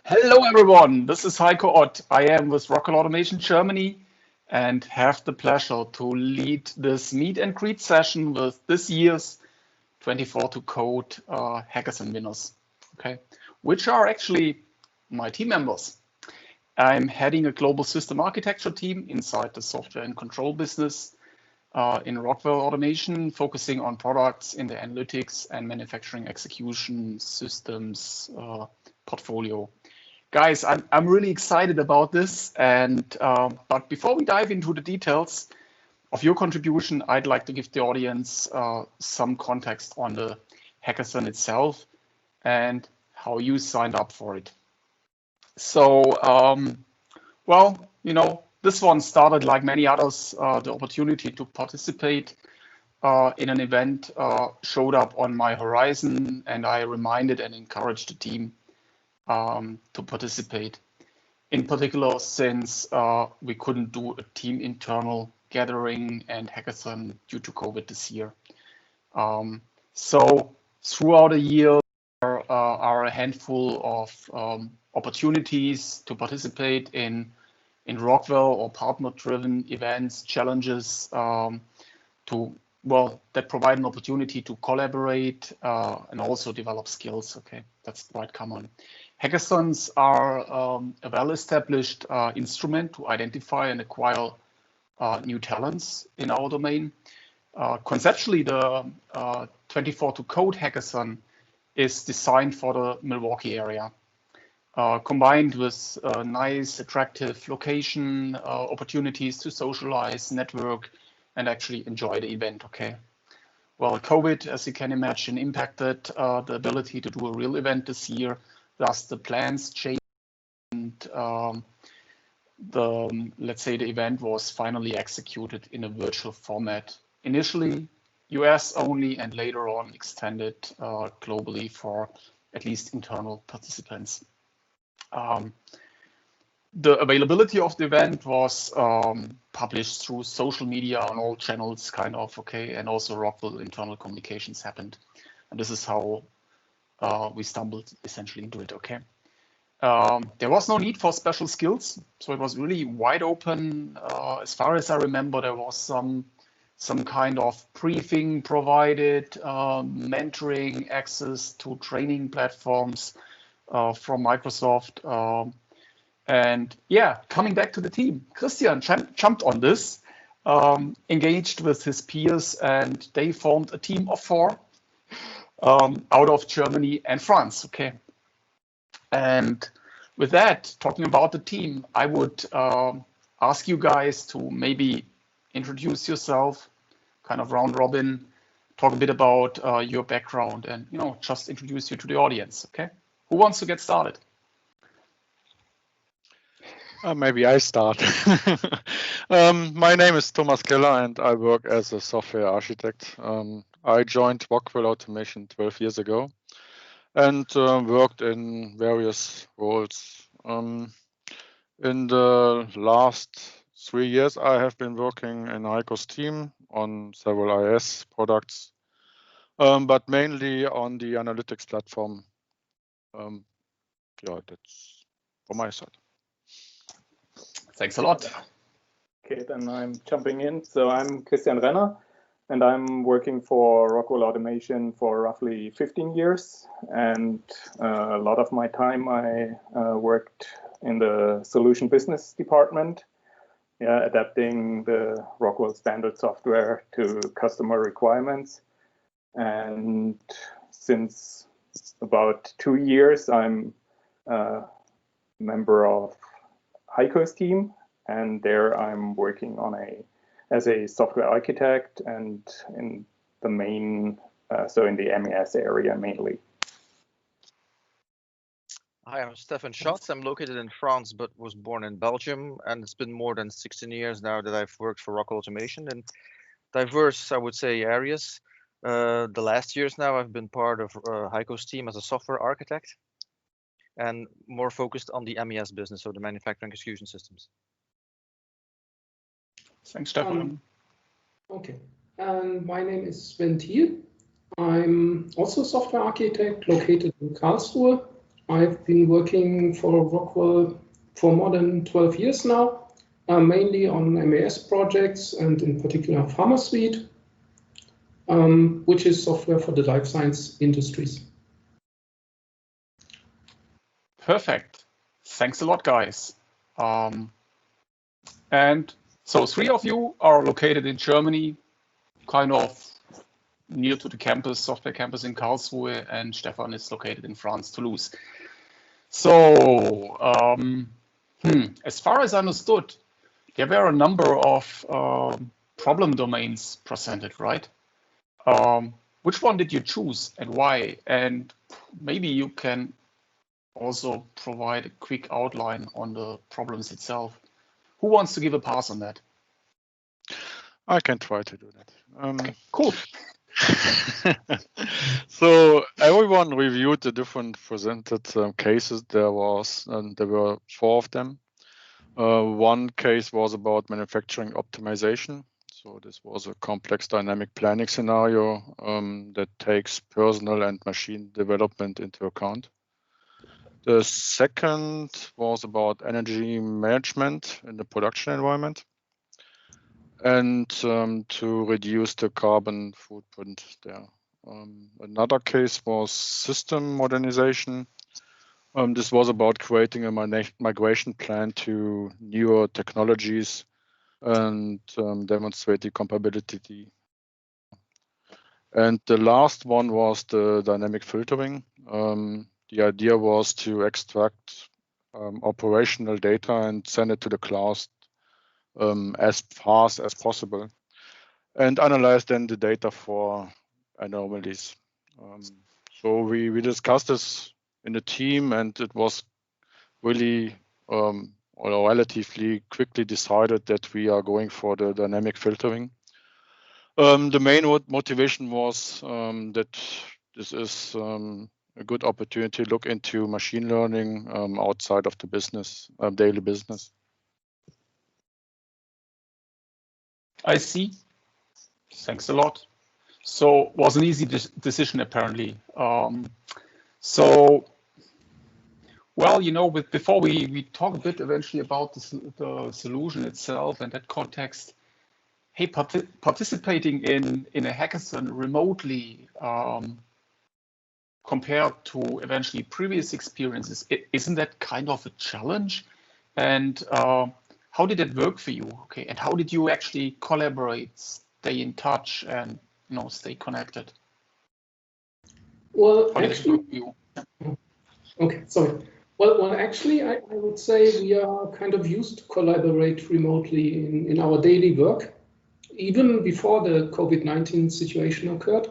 Hello, everyone. This is Heiko Ott. I am with Rockwell Automation Germany and have the pleasure to lead this meet and greet session with this year's 24toCode Hackathon winners, okay, which are actually my team members. I'm heading a global system architecture team inside the software and control business in Rockwell Automation, focusing on products in the analytics and manufacturing execution systems portfolio. Guys, I'm really excited about this, and but before we dive into the details of your contribution, I'd like to give the audience some context on the hackathon itself and how you signed up for it. So, well, this one started like many others. The opportunity to participate in an event showed up on my horizon, and I reminded and encouraged the team to participate. In particular, since we couldn't do a team internal gathering and hackathon due to COVID this year. So throughout a year, there are a handful of opportunities to participate in Rockwell or partner-driven events, challenges that provide an opportunity to collaborate and also develop skills. Okay, that's quite common. Hackathons are a well-established instrument to identify and acquire new talents in our domain. Conceptually, the 24toCode Hackathon is designed for the Milwaukee area. Combined with a nice, attractive location, opportunities to socialize, network, and actually enjoy the event, okay? Well, COVID, as you can imagine, impacted the ability to do a real event this year. Thus, the plans changed, and let's say the event was finally executed in a virtual format. Initially, US only, and later on extended globally for at least internal participants. The availability of the event was published through social media on all channels, kind of, okay, and also Rockwell internal communications happened. And this is how we stumbled essentially into it, okay. There was no need for special skills, so it was really wide open. As far as I remember, there was some kind of briefing provided, mentoring, access to training platforms from Microsoft. And yeah, coming back to the team, Christian jumped on this, engaged with his peers, and they formed a team of 4 out of Germany and France, okay? And with that, talking about the team, I would ask you guys to maybe introduce yourself, kind of round robin, talk a bit about your background, and just introduce you to the audience, okay? Who wants to get started? Maybe I start. My name is Thomas Keller and I work as a software architect. I joined Rockwell Automation 12 years ago and worked in various roles. In the last 3 years, I have been working in Heiko's team on several IS products, but mainly on the analytics platform. Yeah, that's from my side. Thanks a lot. Okay, then I'm jumping in. So I'm Christian Renner, and I'm working for Rockwell Automation for roughly 15 years. And a lot of my time I worked in the solution business department, adapting the Rockwell standard software to customer requirements. And since about 2 years, I'm a member of Heiko's team, and there I'm working on as a software architect and in the main, so in the MES area mainly. Hi, I'm Stefan Schotte. I'm located in France, but was born in Belgium, and it's been more than 16 years now that I've worked for Rockwell Automation in diverse, I would say, areas. The last years now, I've been part of Heiko's team as a software architect, and more focused on the MES business, so the manufacturing execution systems. Thanks, Stefan. Okay, and my name is Sven Thiel. I'm also a software architect located in Karlsruhe. I've been working for Rockwell for more than 12 years now, mainly on MAS projects and in particular Pharma Suite, which is software for the life science industries. Perfect. Thanks a lot, guys. And so 3 of you are located in Germany, kind of near to the campus, software campus in Karlsruhe, and Stefan is located in France, Toulouse. So, as far as I understood, there were a number of problem domains presented, right? Which one did you choose and why? And maybe you can also provide a quick outline on the problems itself. Who wants to give a pass on that? I can try to do that. Okay, cool. So everyone reviewed the different presented cases. There were 4 of them. One case was about manufacturing optimization. So this was a complex dynamic planning scenario that takes personal and machine development into account. The second was about energy management in the production environment and to reduce the carbon footprint there. Another case was system modernization. This was about creating a migration plan to newer technologies and demonstrating compatibility. And the last one was the dynamic filtering. The idea was to extract operational data and send it to the cloud as fast as possible and analyze then the data for anomalies. So we discussed this in the team, and it was really or relatively quickly decided that we are going for the dynamic filtering. The main motivation was that this is a good opportunity to look into machine learning outside of the business, daily business. I see. Thanks a lot. So was an easy decision apparently. So, well, you know, before we talk a bit eventually about the solution itself and that context, hey, participating in a hackathon remotely compared to eventually previous experiences, isn't that kind of a challenge? And how did it work for you? Okay, and how did you actually collaborate, stay in touch, and stay connected? Well, How did it work for you? Okay, sorry. Well, actually, I would say we are kind of used to collaborate remotely in our daily work, even before the COVID-19 situation occurred.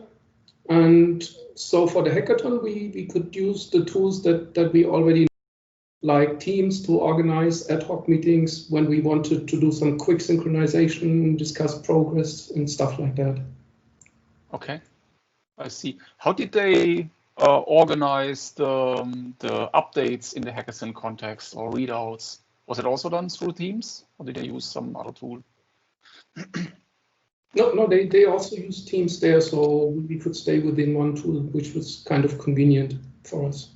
And so for the hackathon, we could use the tools that we already know, like Teams to organize ad hoc meetings when we wanted to do some quick synchronization, discuss progress and stuff like that. Okay, I see. How did they organize the updates in the hackathon context or readouts? Was it also done through Teams, or did they use some other tool? No, they also use Teams there, so we could stay within one tool, which was kind of convenient for us.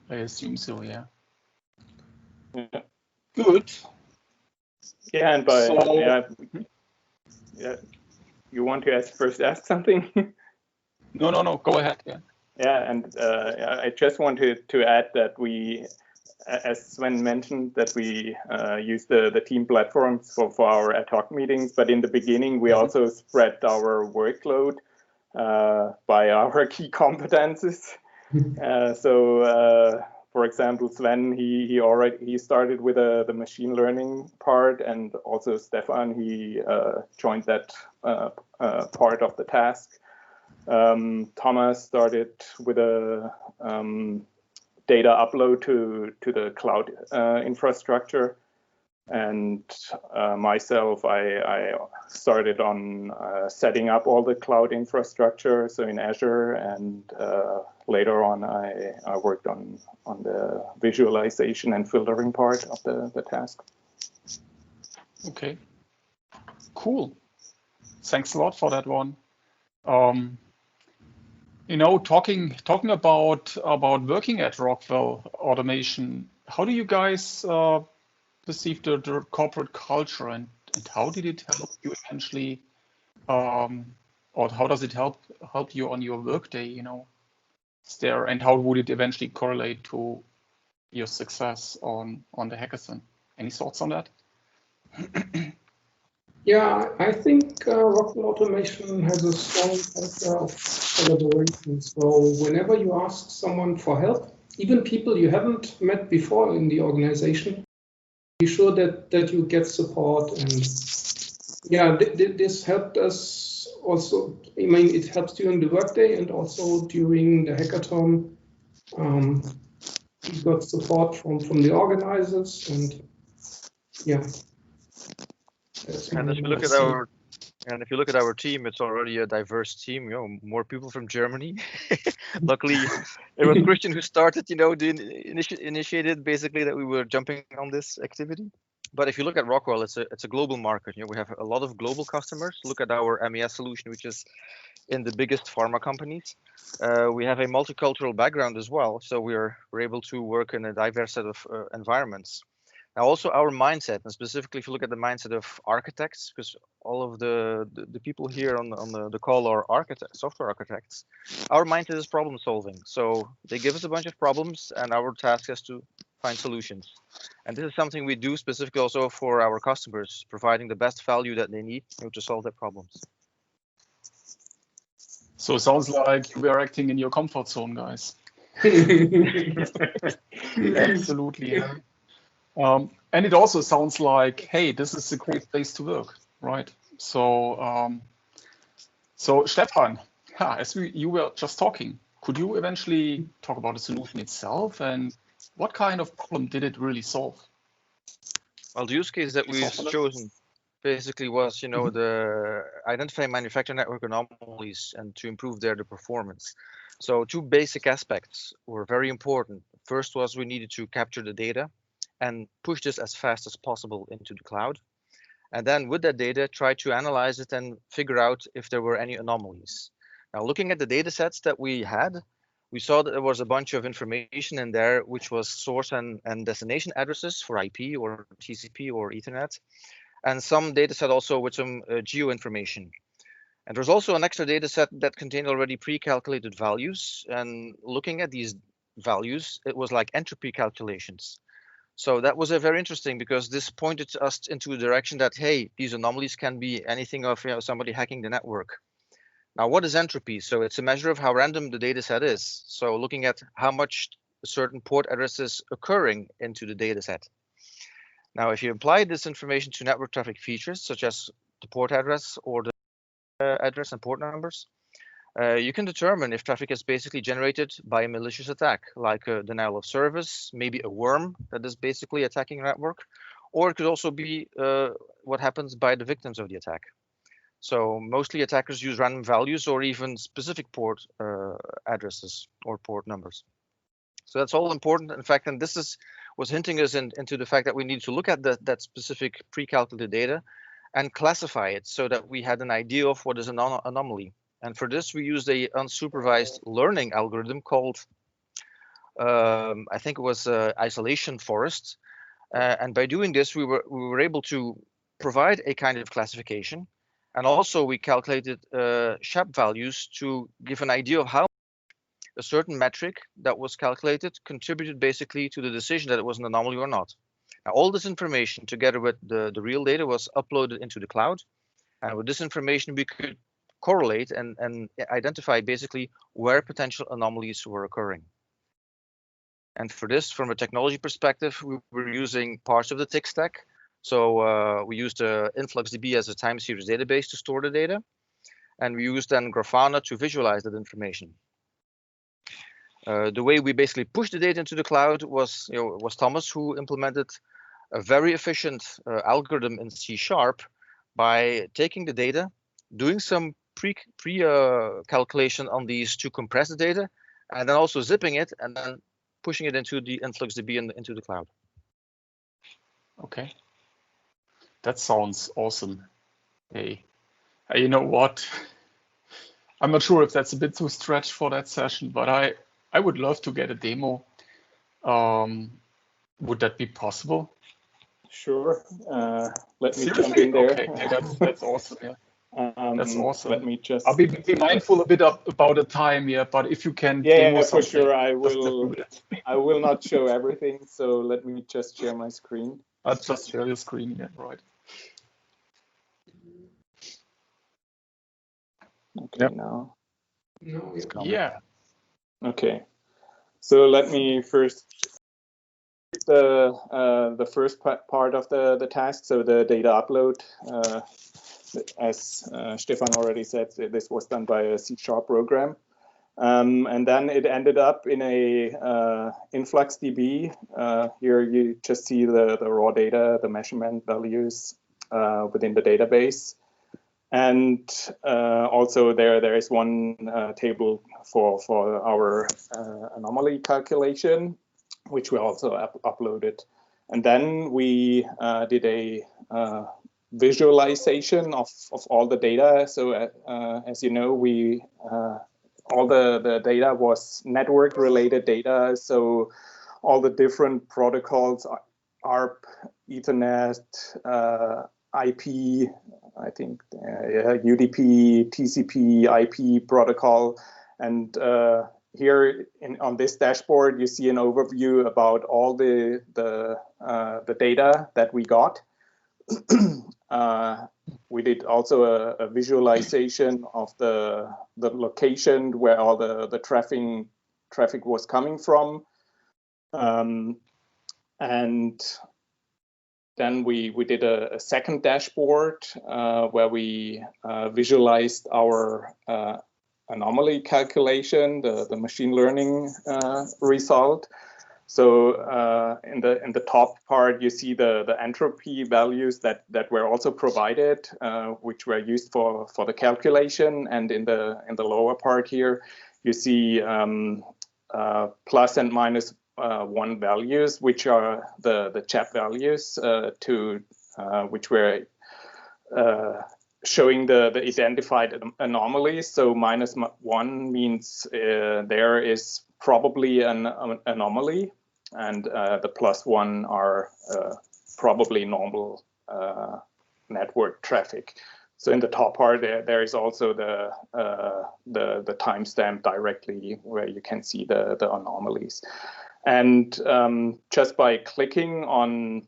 I assume so, yeah. Yeah. Good. Yeah, and you want to ask something? No, go ahead. Yeah. Yeah, and I just wanted to add that we, as Sven mentioned, that we use the team platforms for our ad hoc meetings. But in the beginning, we also spread our workload by our key competences. For example, Sven, he started with the machine learning part, and also Stefan, he joined that part of the task. Thomas started with a data upload to the cloud infrastructure, and myself, I started on setting up all the cloud infrastructure, so in Azure, and later on I worked on the visualization and filtering part of the task. Okay, cool. Thanks a lot for that one. You know, talking about working at Rockwell Automation, how do you guys perceive the corporate culture, and how did it help you eventually, or how does it help you on your workday? You know, and how would it eventually correlate to your success on the hackathon? Any thoughts on that? Yeah, I think Rockwell Automation has a strong culture of collaboration. So whenever you ask someone for help, even people you haven't met before in the organization, be sure that you get support. And yeah, this helped us also. I mean, it helps during the workday and also during the hackathon. We got support from the organizers, and yeah. And if you look at our team, it's already a diverse team. You know, more people from Germany. Luckily, it was Christian who started. You know, initiated basically that we were jumping on this activity. But if you look at Rockwell, it's a global market. You know, we have a lot of global customers. Look at our MES solution, which is in the biggest pharma companies. We have a multicultural background as well, so we're able to work in a diverse set of environments. Now, also our mindset, and specifically if you look at the mindset of architects, because all of the people here on the call are software architects, our mindset is problem solving. So they give us a bunch of problems, and our task is to find solutions. And this is something we do specifically also for our customers, providing the best value that they need to solve their problems. So it sounds like you were acting in your comfort zone, guys. Absolutely. Yeah. And it also sounds like, hey, this is a great place to work, right? So, Stefan, as you were just talking, could you eventually talk about the solution itself and what kind of problem did it really solve? Well, the use case that we've chosen basically was, you know, the identify manufacturer network anomalies and to improve the performance. So two basic aspects were very important. First was we needed to capture the data and push this as fast as possible into the cloud. And then with that data, try to analyze it and figure out if there were any anomalies. Now, looking at the data sets that we had, we saw that there was a bunch of information in there, which was source and destination addresses for IP or TCP or Ethernet, and some data set also with some geo information. And there's also an extra data set that contained already pre-calculated values. And looking at these values, it was like entropy calculations. So that was very interesting because this pointed us into a direction that, hey, these anomalies can be anything of somebody hacking the network. Now, what is entropy? So it's a measure of how random the data set is. So looking at how much a certain port address is occurring into the data set. Now, if you apply this information to network traffic features, such as the port address or the address and port numbers, you can determine if traffic is basically generated by a malicious attack, like a denial of service, maybe a worm that is basically attacking a network, or it could also be what happens by the victims of the attack. So mostly attackers use random values or even specific port addresses or port numbers. So that's all important. In fact, and this was hinting us into the fact that we need to look at that specific pre-calculated data and classify it so that we had an idea of what is an anomaly. And for this, we used a unsupervised learning algorithm called, I think it was isolation forest. And by doing this, we were able to provide a kind of classification. And also we calculated SHAP values to give an idea of how a certain metric that was calculated contributed basically to the decision that it was an anomaly or not. Now, all this information together with the real data was uploaded into the cloud. And with this information, we could correlate and identify basically where potential anomalies were occurring. And for this, from a technology perspective, we were using parts of the TIC stack. So we used InfluxDB as a time series database to store the data. And we used then Grafana to visualize that information. The way we basically pushed the data into the cloud was Thomas who implemented a very efficient algorithm in C# by taking the data, doing some pre-calculation on these to compress the data, and then also zipping it and then pushing it into the InfluxDB and into the cloud. Okay, that sounds awesome. Hey, you know what? I'm not sure if that's a bit too stretched for that session, but I would love to get a demo. Would that be possible? Sure. Let me Seriously? jump in there. Okay, that's awesome. Yeah. That's awesome. Let me just. I'll be mindful a bit about the time, yeah. But if you can Yeah, demo for something, sure. I just will. do it. I will not show everything. So let me just share my screen. I'll just share your screen, yeah, right. Okay, Yep. now. No, Yeah. Okay. So let me first the first part of the task. So the data upload. As Stefan already said, this was done by a C# program. And then it ended up in a InfluxDB. Here you just see the raw data, the measurement values within the database. And also there is one table for our anomaly calculation, which we also uploaded. And then we did a visualization of all the data. So as you know, we all the data was network related data. So all the different protocols, ARP, Ethernet, IP, I think UDP, TCP, IP protocol. And here on this dashboard, you see an overview about all the data that we got. We did also a visualization of the location where all the traffic was coming from. And then we did a second dashboard where we visualized our anomaly calculation, the machine learning result. So in the top part, you see the entropy values that were also provided, which were used for the calculation. And in the lower part here, you see plus and minus 1 values, which are the CHAP values which were showing the identified anomalies. So -1 means there is probably an anomaly, and the +1 are probably normal network traffic. So in the top part, there is also the timestamp directly where you can see the anomalies. And just by clicking on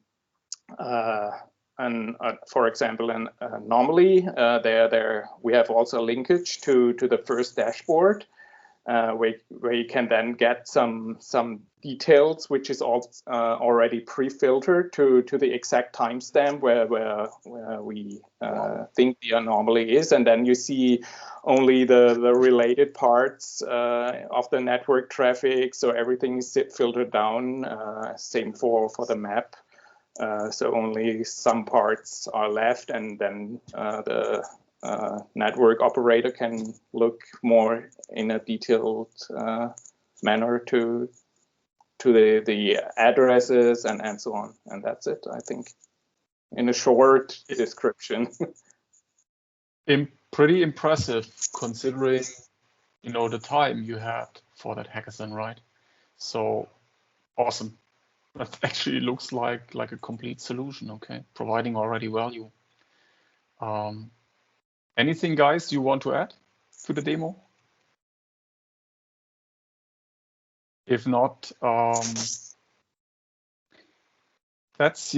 for example, an anomaly, there we have also linkage to the first dashboard, where you can then get some details, which is also already pre-filtered to the exact timestamp where we think the anomaly is, and then you see only the related parts of the network traffic. So everything is filtered down. Same for the map. So only some parts are left, and then the network operator can look more in a detailed manner to the addresses and so on. And that's it, I think, in a short description. Pretty impressive, considering the time you had for that hackathon, right? So awesome. That actually looks like a complete solution, okay? Providing already value. Anything, guys, you want to add to the demo? If not, that's,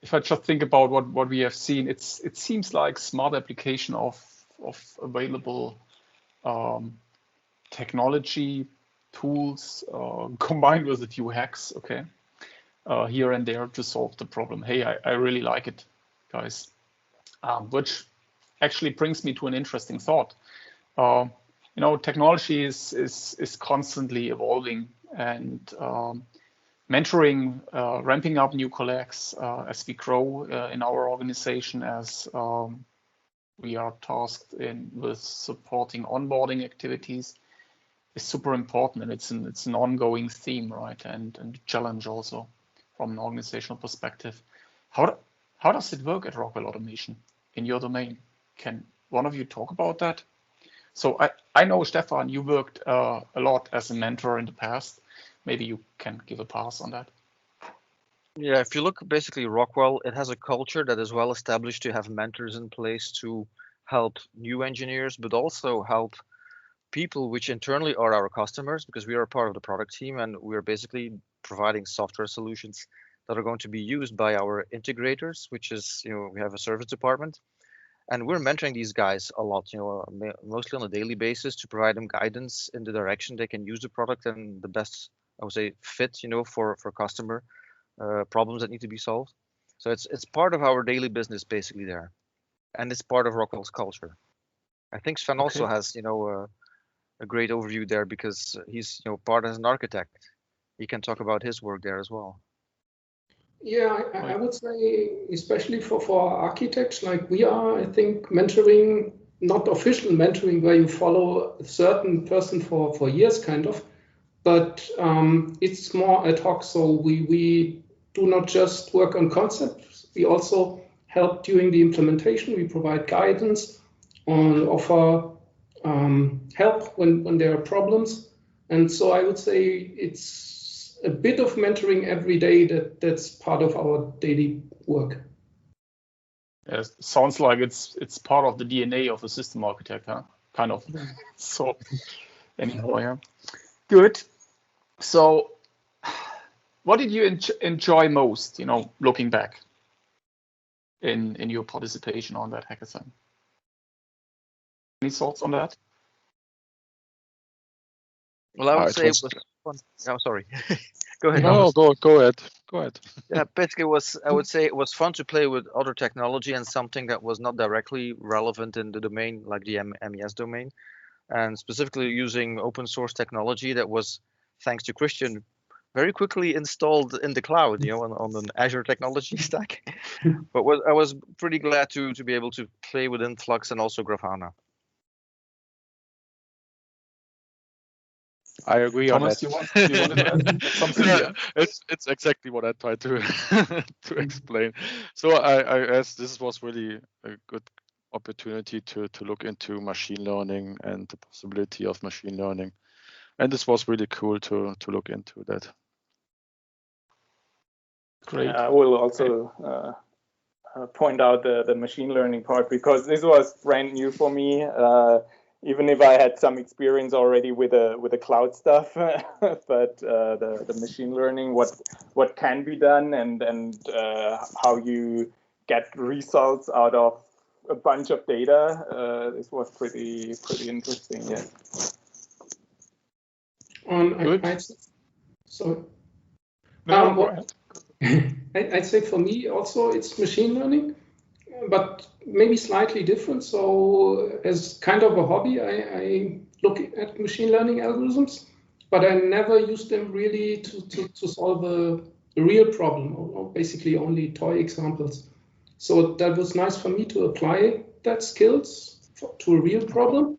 if I just think about what we have seen, it seems like smart application of available technology tools combined with a few hacks, okay, here and there to solve the problem. Hey, I really like it, guys. Which actually brings me to an interesting thought. Technology is constantly evolving, and mentoring, ramping up new colleagues as we grow in our organization, as we are tasked with supporting onboarding activities, is super important, and it's an ongoing theme, right? And challenge also from an organizational perspective. How does it work at Rockwell Automation in your domain? Can one of you talk about that? So I know, Stefan, you worked a lot as a mentor in the past. Maybe you can give a pass on that. Yeah, if you look basically Rockwell, it has a culture that is well established to have mentors in place to help new engineers, but also help people which internally are our customers, because we are part of the product team and we're basically providing software solutions that are going to be used by our integrators, which is, we have a service department. And we're mentoring these guys a lot, mostly on a daily basis to provide them guidance in the direction they can use the product and the best, I would say, fit, for customer problems that need to be solved. So it's part of our daily business basically there, and it's part of Rockwell's culture. I think Sven also has, a great overview there because he's, part as an architect. He can talk about his work there as well. Yeah, I would say, especially for architects like we are, I think mentoring, not official mentoring where you follow a certain person for years kind of, but it's more ad hoc. So we do not just work on concepts, we also help during the implementation. We provide guidance, offer help when there are problems. And so I would say it's a bit of mentoring every day that's part of our daily work. Yeah, it sounds like it's part of the DNA of a system architect, huh? Kind of. So anyhow, yeah. Good. So what did you enjoy most, looking back in your participation on that hackathon? Any thoughts on that? Well, I would say it was fun. Oh, sorry. Go ahead. No, go ahead. Go ahead. Yeah, basically I would say it was fun to play with other technology and something that was not directly relevant in the domain, like the MES domain, and specifically using open source technology that was, thanks to Christian, very quickly installed in the cloud, on an Azure technology stack. But I was pretty glad to be able to play with Influx and also Grafana. I agree Thomas, on that. you want to add something? Yeah, it's exactly what I tried to to explain. So as this was really a good opportunity to look into machine learning and the possibility of machine learning, and this was really cool to look into that. Great. I will also point out the machine learning part because this was brand new for me. Even if I had some experience already with the cloud stuff, but the machine learning, what can be done and how you get results out of a bunch of data, this was pretty interesting. Yeah. I'd say for me also it's machine learning, but maybe slightly different. So as kind of a hobby, I look at machine learning algorithms, but I never use them really to solve a real problem, or basically only toy examples. So that was nice for me to apply that skills to a real problem,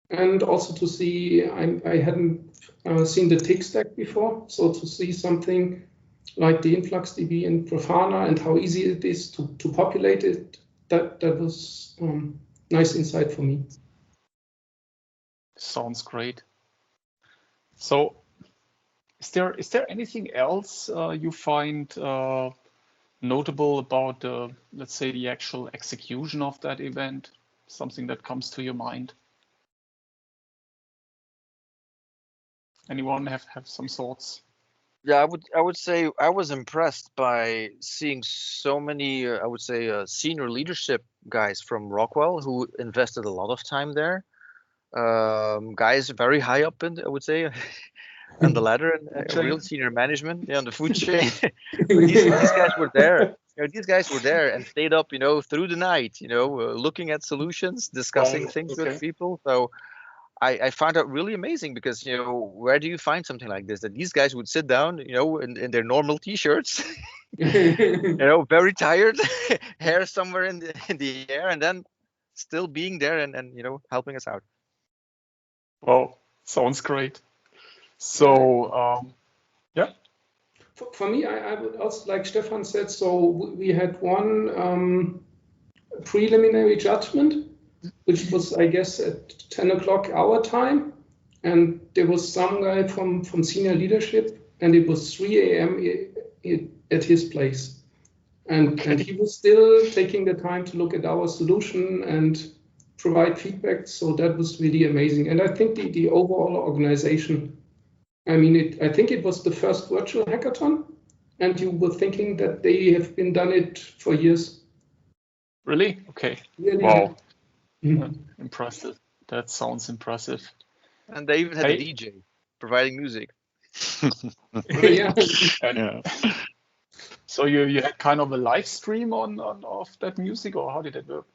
and also to see, I hadn't seen the tick stack before, so to see something like the InfluxDB and Grafana and how easy it is to populate it, that was nice insight for me. Sounds great. So is there anything else you find notable about let's say the actual execution of that event? Something that comes to your mind? Anyone have some thoughts? Yeah, I would say I was impressed by seeing so many, I would say, senior leadership guys from Rockwell who invested a lot of time there. Guys very high up in, I would say, on the ladder, and real senior management, on the food chain. these guys were there. These guys were there and stayed up, through the night, looking at solutions, discussing things with people. So I found that really amazing because, where do you find something like this? That these guys would sit down, in their normal t-shirts, very tired, hair somewhere in the air, and then still being there and helping us out. Well, sounds great. So, yeah. For me, I would also, like Stefan said, so we had one preliminary judgment, which was, I guess, at 10 o'clock our time. And there was some guy from senior leadership, and it was 3 a.m. at his place. And he was still taking the time to look at our solution and provide feedback. So that was really amazing. And I think the overall organization, I mean, I think it was the first virtual hackathon, and you were thinking that they have been done it for years. Really? Okay. Really? Wow. Impressive. That sounds impressive. And they even had a DJ providing music. Really? Yeah. Yeah. So you had kind of a live stream of that music, or how did it work?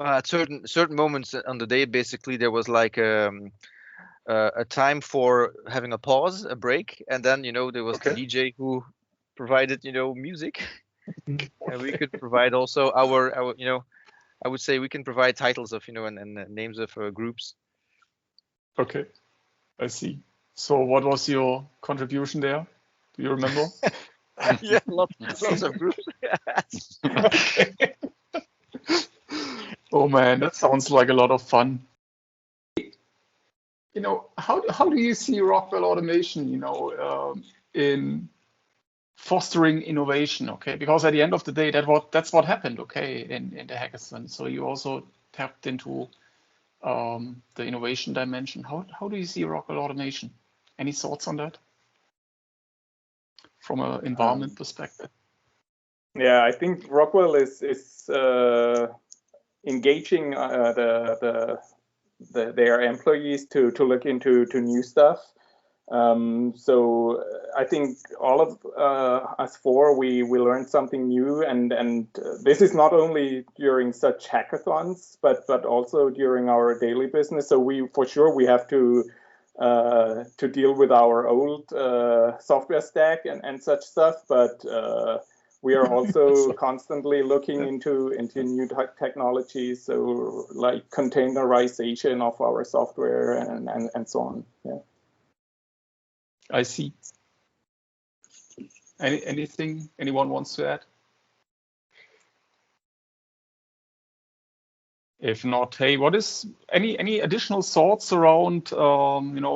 At certain moments on the day, basically there was like a time for having a pause, a break, and then there was the DJ who provided music, and we could provide also our I would say we can provide titles of and names of groups. Okay, I see. So what was your contribution there? Do you remember? Yeah, lots of groups. Okay. Oh man, that sounds like a lot of fun. How do you see Rockwell Automation, in fostering innovation? Okay, because at the end of the day, that's what happened. Okay, in the hackathon. So you also tapped into the innovation dimension. How do you see Rockwell Automation? Any thoughts on that from an environment perspective? Yeah, I think Rockwell is engaging their employees to look into new stuff. So I think all of us four, we learned something new, and this is not only during such hackathons, but also during our daily business. So we have to deal with our old software stack and such stuff, but we are also constantly looking into new technologies, so like containerization of our software and so on. Yeah. I see. Anything anyone wants to add? If not, hey, what is any additional thoughts around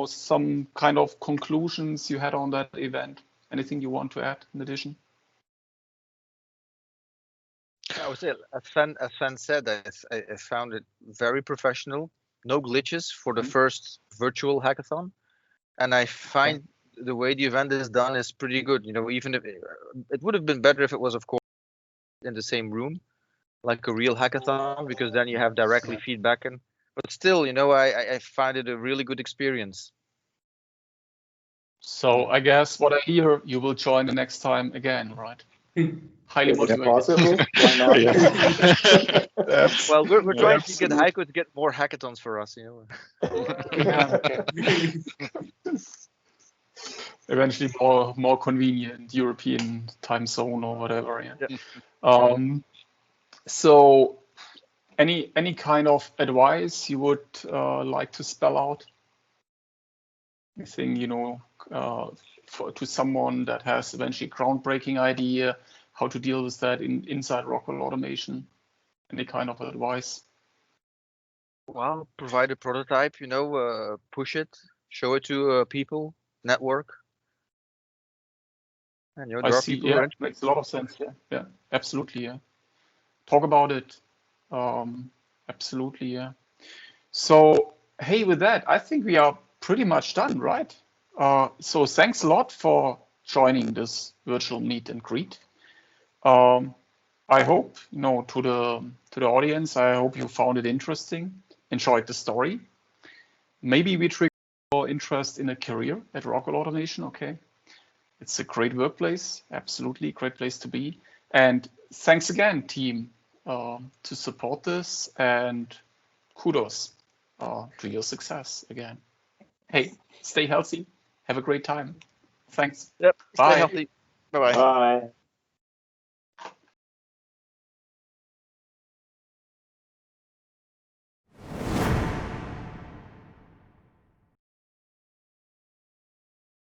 some kind of conclusions you had on that event? Anything you want to add in addition? I would say, as Sven said, I found it very professional. No glitches for the first virtual hackathon, and I find the way the event is done is pretty good. Even if it would have been better if it was, of course, in the same room, like a real hackathon, because then you have directly feedback. But still, I find it a really good experience. So I guess what I hear, you will join the next time again, right? Highly motivated. Possible. Why not? Well, we're trying to get Heiko to get more hackathons for us. Eventually more convenient European time zone or whatever. Yeah. So any kind of advice you would like to spell out? Anything, to someone that has eventually groundbreaking idea, how to deal with that inside Rockwell Automation? Any kind of advice? Well, provide a prototype, push it, show it to people, network. And there are people who are interested. Makes a lot of sense. Yeah, absolutely. Yeah, talk about it. Absolutely. Yeah. So hey, with that, I think we are pretty much done, right? So thanks a lot for joining this virtual meet and greet. I hope, to the audience, I hope you found it interesting, enjoyed the story. Maybe we triggered your interest in a career at Rockwell Automation. Okay, it's a great workplace, absolutely great place to be. And thanks again, team, to support this, and kudos to your success again. Hey, stay healthy. Have a great time. Thanks. Yep. Bye. Stay healthy. Bye-bye. Bye.